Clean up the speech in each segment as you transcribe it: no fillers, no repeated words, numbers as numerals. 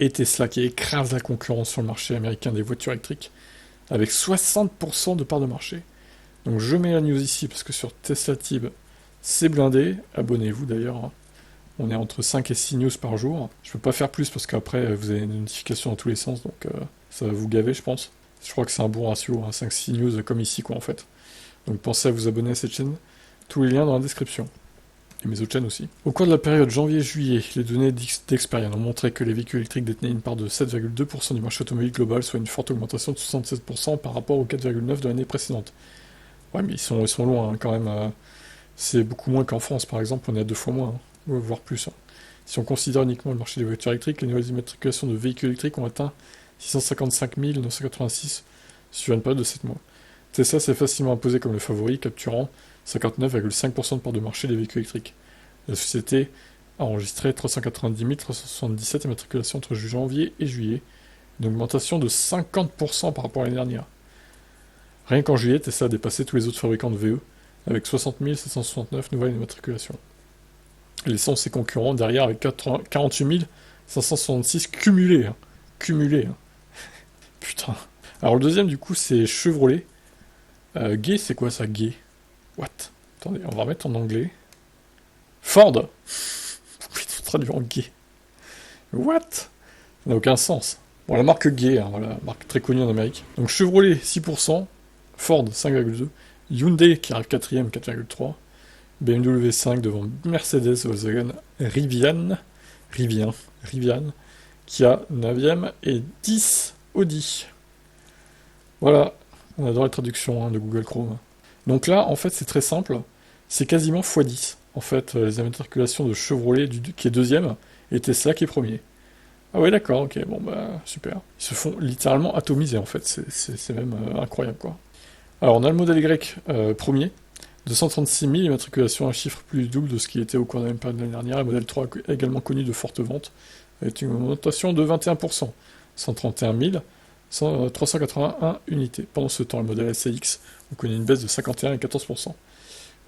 et Tesla qui écrase la concurrence sur le marché américain des voitures électriques avec 60% de part de marché. Donc je mets la news ici parce que sur Tesla Tib, c'est blindé. Abonnez-vous d'ailleurs, hein. On est entre 5 et 6 news par jour. Je peux pas faire plus parce qu'après vous avez une notification dans tous les sens, donc ça va vous gaver je pense. Je crois que c'est un bon ratio, hein, 5-6 news comme ici quoi en fait. Donc pensez à vous abonner à cette chaîne. Tous les liens dans la description. Et mes autres chaînes aussi. Au cours de la période janvier-juillet, les données d'Experian ont montré que les véhicules électriques détenaient une part de 7,2% du marché automobile global, soit une forte augmentation de 67% par rapport aux 4,9% de l'année précédente. Ouais, mais ils sont loin hein, quand même. C'est beaucoup moins qu'en France, par exemple, on est à 2 fois moins, hein, voire plus. Hein. Si on considère uniquement le marché des voitures électriques, les nouvelles immatriculations de véhicules électriques ont atteint 655 986 sur une période de 7 mois. Tesla s'est facilement imposé comme le favori, capturant 59,5% de part de marché des véhicules électriques. La société a enregistré 390 377 immatriculations entre janvier et juillet, une augmentation de 50% par rapport à l'année dernière. Rien qu'en juillet, Tesla a dépassé tous les autres fabricants de VE, avec 60 769 nouvelles immatriculations, laissant ses concurrents derrière avec 48 566 cumulés. Hein. Cumulés. Hein. Putain. Alors le deuxième, du coup, c'est Chevrolet. Gay, c'est quoi ça, Gay? What? Attendez, on va remettre en anglais. Ford. Putain, traduit en gay. What? Ça n'a aucun sens. Bon, la marque Gay, hein, voilà, marque très connue en Amérique. Donc Chevrolet, 6%. Ford, 5,2%. Hyundai, qui arrive 4ème, 4,3%. BMW 5 devant Mercedes, Volkswagen, Rivian, qui a 9ème et 10 Audi. Voilà, on adore les traductions hein, de Google Chrome. Donc là, en fait, c'est très simple, c'est quasiment x10. En fait, les immatriculations de Chevrolet qui est deuxième et Tesla qui est premier. Ah ouais, d'accord, ok, bon bah super. Ils se font littéralement atomiser en fait, c'est même incroyable quoi. Alors on a le modèle Y premier, 236 000 immatriculations, un chiffre plus du double de ce qui était au cours de la même période de l'année dernière. Le modèle 3 a également connu de fortes ventes, avec une augmentation de 21%, 131 381 unités. Pendant ce temps, le modèle SCX a connu une baisse de 51 et 14%.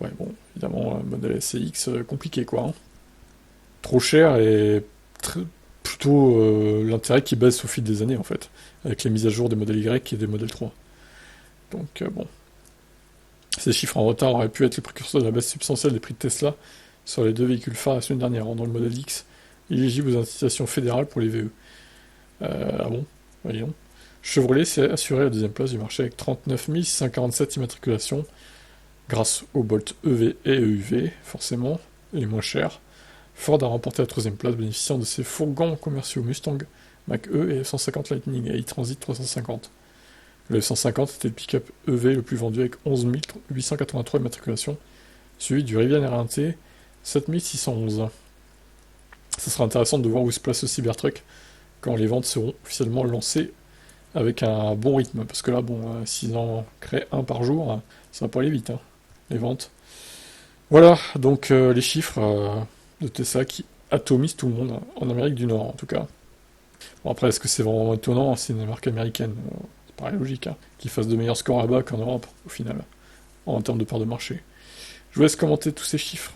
Ouais, bon, évidemment, le modèle SCX, compliqué quoi. Hein. Trop cher et plutôt l'intérêt qui baisse au fil des années en fait, avec les mises à jour des modèles Y et des modèles 3. Donc bon. Ces chiffres en retard auraient pu être les précurseurs de la baisse substantielle des prix de Tesla sur les deux véhicules phares la semaine dernière, rendant le modèle X éligible aux incitations fédérales pour les VE. Ah bon? Voyons. Chevrolet s'est assuré la deuxième place du marché avec 39 647 immatriculations, grâce aux Bolt EV et EUV, forcément, les moins chers. Ford a remporté la troisième place, bénéficiant de ses fourgons commerciaux Mustang, Mach-E et F-150 Lightning et e-Transit 350. Le F-150 était le pick-up EV le plus vendu avec 11 883 immatriculations, suivi du Rivian R1T 7611. Ça sera intéressant de voir où se place le Cybertruck quand les ventes seront officiellement lancées avec un bon rythme, parce que là, bon, s'ils en créent un par jour, ça va pas aller vite, hein, les ventes. Voilà, donc les chiffres de Tesla qui atomisent tout le monde, en Amérique du Nord en tout cas. Bon après, est-ce que c'est vraiment étonnant? C'est une marque américaine, ça paraît logique, hein, qu'ils fassent de meilleurs scores là-bas qu'en Europe, au final, en termes de part de marché. Je vous laisse commenter tous ces chiffres.